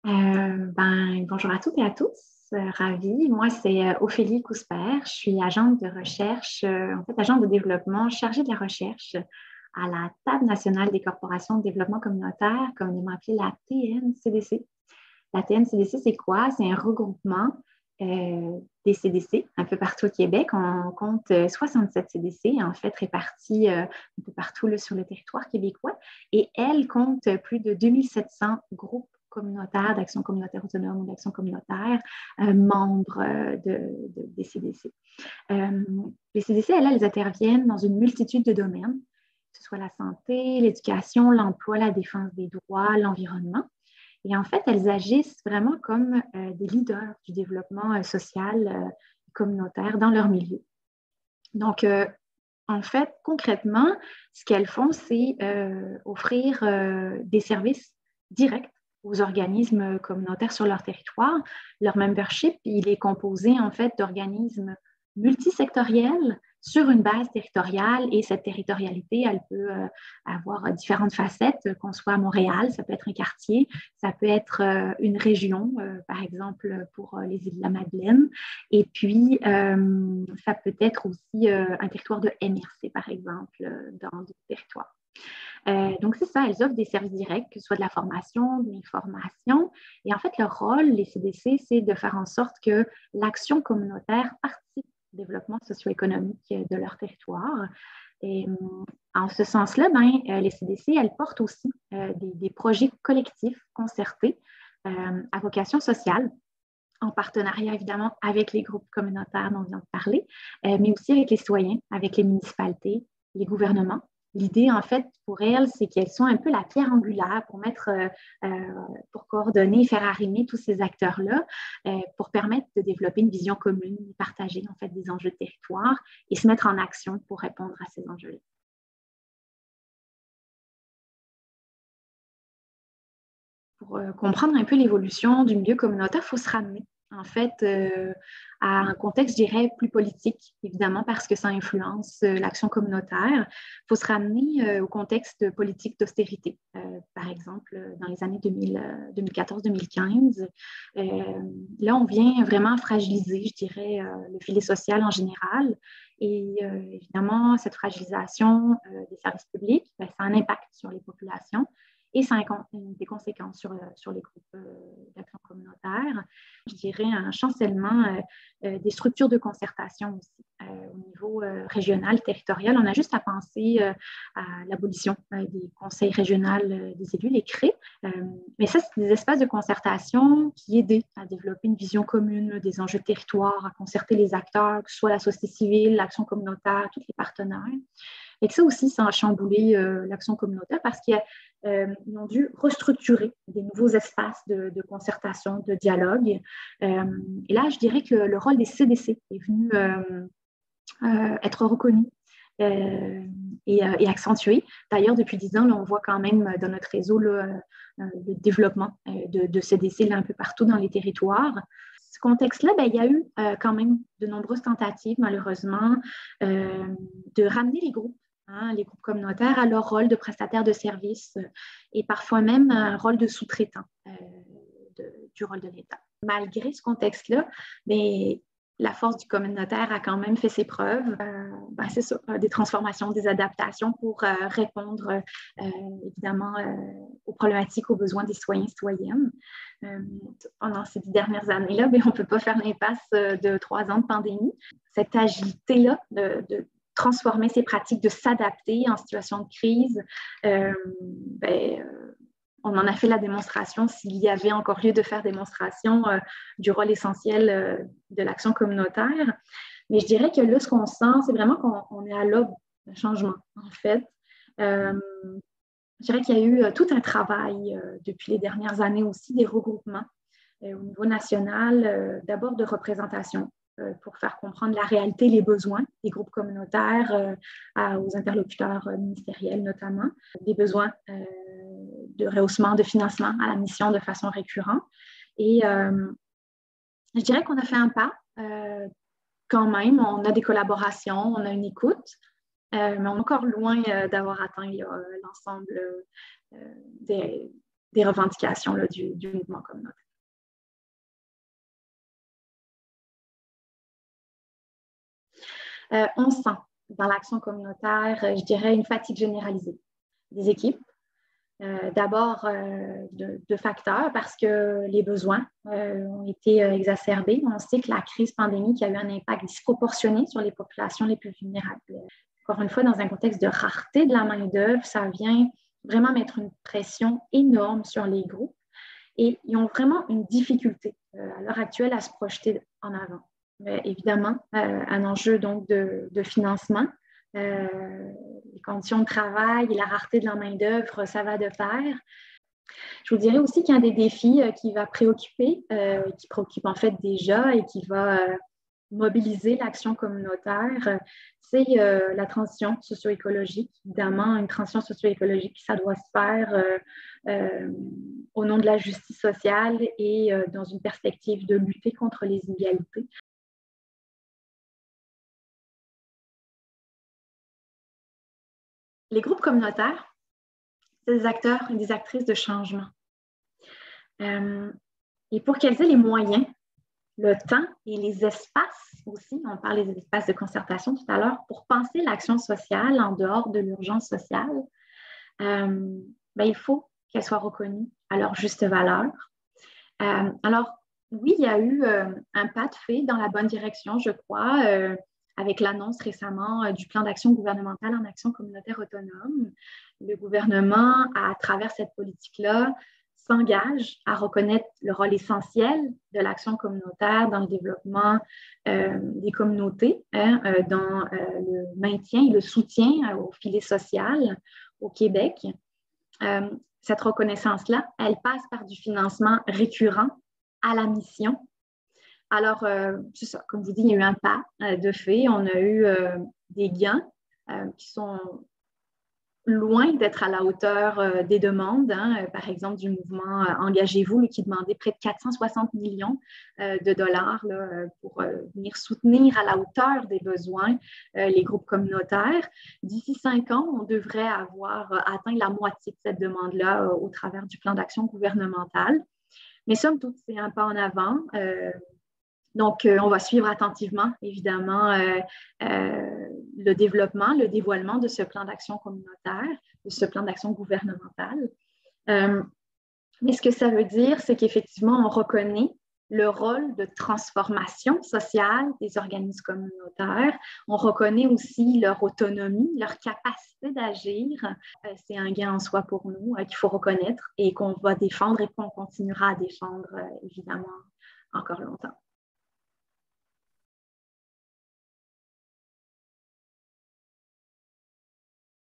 Bonjour à toutes et à tous. Ravie. Moi, c'est Ophélie Cousper. Je suis agente de recherche, agente de développement chargée de la recherche à la Table nationale des corporations de développement communautaire, communément appelée la TNCDC. La TNCDC, c'est quoi? C'est un regroupement des CDC un peu partout au Québec. On compte 67 CDC, en fait, répartis un peu partout là, sur le territoire québécois. Et elle compte plus de 2700 groupes communautaires, d'action communautaire autonome ou d'action communautaire, membres des CDC. Les CDC, elles interviennent dans une multitude de domaines, que ce soit la santé, l'éducation, l'emploi, la défense des droits, l'environnement. Et en fait, elles agissent vraiment comme des leaders du développement social communautaire dans leur milieu. Donc, en fait, concrètement, ce qu'elles font, c'est offrir des services directs aux organismes communautaires sur leur territoire. Leur membership, il est composé en fait d'organismes multisectoriels sur une base territoriale et cette territorialité, elle peut avoir différentes facettes, qu'on soit à Montréal, ça peut être un quartier, ça peut être une région, par exemple pour les îles de la Madeleine, et puis ça peut être aussi un territoire de MRC, par exemple, dans d'autres territoires. Donc, c'est ça, elles offrent des services directs, que ce soit de la formation, de l'information. Et en fait, leur rôle, les CDC, c'est de faire en sorte que l'action communautaire participe au développement socio-économique de leur territoire. Et en ce sens-là, les CDC, elles portent aussi des projets collectifs concertés à vocation sociale, en partenariat évidemment avec les groupes communautaires dont on vient de parler, mais aussi avec les citoyens, avec les municipalités, les gouvernements. L'idée, en fait, pour elles, c'est qu'elles sont un peu la pierre angulaire pour coordonner, faire arrimer tous ces acteurs-là, pour permettre de développer une vision commune, partager en fait des enjeux de territoire et se mettre en action pour répondre à ces enjeux-là. Pour comprendre un peu l'évolution du milieu communautaire, il faut se ramener en fait à un contexte, je dirais, plus politique, évidemment, parce que ça influence l'action communautaire. Il faut se ramener au contexte politique d'austérité. Par exemple, dans les années 2014-2015, là, on vient vraiment fragiliser, je dirais, le filet social en général. Et évidemment, cette fragilisation des services publics, ça a un impact sur les populations. Et ça a des conséquences sur les groupes d'action communautaire. Je dirais un chancellement des structures de concertation aussi au niveau régional, territorial. On a juste à penser à l'abolition des conseils régionaux des élus, les CRE. Mais ça, c'est des espaces de concertation qui aidaient à développer une vision commune des enjeux de territoire, à concerter les acteurs, que ce soit la société civile, l'action communautaire, tous les partenaires. Et que ça aussi, ça a chamboulé l'action communautaire parce qu'ils ont dû restructurer des nouveaux espaces de concertation, de dialogue. Et là, je dirais que le rôle des CDC est venu être reconnu et accentué. D'ailleurs, depuis 10 ans, là, on voit quand même dans notre réseau le développement de CDC là, un peu partout dans les territoires. Ce contexte-là, il y a eu quand même de nombreuses tentatives, malheureusement, de ramener les groupes communautaires à leur rôle de prestataire de services et parfois même un rôle de sous-traitant du rôle de l'État. Malgré ce contexte-là, la force du communautaire a quand même fait ses preuves. C'est ça, des transformations, des adaptations pour répondre évidemment aux problématiques, aux besoins des citoyens et citoyennes. Pendant ces 10 dernières années-là, on ne peut pas faire l'impasse de 3 ans de pandémie. Cette agilité-là de transformer ces pratiques, de s'adapter en situation de crise, on en a fait la démonstration s'il y avait encore lieu de faire démonstration du rôle essentiel de l'action communautaire. Mais je dirais que là, ce qu'on sent, c'est vraiment qu'on est à l'aube d'un changement, en fait. Je dirais qu'il y a eu tout un travail depuis les dernières années aussi, des regroupements au niveau national, d'abord de représentation, pour faire comprendre la réalité, les besoins des groupes communautaires aux interlocuteurs ministériels notamment, des besoins de rehaussement de financement à la mission de façon récurrente. Et je dirais qu'on a fait un pas quand même. On a des collaborations, on a une écoute, mais on est encore loin d'avoir atteint l'ensemble des revendications là, du mouvement communautaire. On sent dans l'action communautaire, je dirais, une fatigue généralisée des équipes. D'abord, de facteurs parce que les besoins ont été exacerbés. On sait que la crise pandémique a eu un impact disproportionné sur les populations les plus vulnérables. Encore une fois, dans un contexte de rareté de la main-d'œuvre, ça vient vraiment mettre une pression énorme sur les groupes et ils ont vraiment une difficulté à l'heure actuelle à se projeter en avant. Évidemment, un enjeu donc de financement. Les conditions de travail et la rareté de la main-d'œuvre, ça va de pair. Je vous dirais aussi qu'un des défis qui va préoccuper, qui préoccupe en fait déjà et qui va mobiliser l'action communautaire, c'est la transition socio-écologique. Évidemment, une transition socio-écologique, ça doit se faire au nom de la justice sociale et dans une perspective de lutter contre les inégalités. Les groupes communautaires, c'est des acteurs et des actrices de changement. Et pour qu'elles aient les moyens, le temps et les espaces aussi, on parlait des espaces de concertation tout à l'heure, pour penser l'action sociale en dehors de l'urgence sociale, il faut qu'elle soit reconnue à leur juste valeur. Alors, oui, il y a eu un pas de fait dans la bonne direction, je crois, avec l'annonce récemment du plan d'action gouvernemental en action communautaire autonome. Le gouvernement, à travers cette politique-là, s'engage à reconnaître le rôle essentiel de l'action communautaire dans le développement des communautés, dans le maintien et le soutien au filet social au Québec. Cette reconnaissance-là, elle passe par du financement récurrent à la mission. Alors, c'est ça, comme je vous dis, il y a eu un pas de fait. On a eu des gains qui sont loin d'être à la hauteur des demandes. Par exemple, du mouvement Engagez-vous, qui demandait près de 460 millions de dollars là, pour venir soutenir à la hauteur des besoins les groupes communautaires. D'ici 5 ans, on devrait avoir atteint la moitié de cette demande-là au travers du plan d'action gouvernemental. Mais somme toute, c'est un pas en avant. Donc, on va suivre attentivement, évidemment, le développement, le dévoilement de ce plan d'action communautaire, de ce plan d'action gouvernemental. Mais ce que ça veut dire, c'est qu'effectivement, on reconnaît le rôle de transformation sociale des organismes communautaires. On reconnaît aussi leur autonomie, leur capacité d'agir. C'est un gain en soi pour nous qu'il faut reconnaître et qu'on va défendre et qu'on continuera à défendre, évidemment, encore longtemps.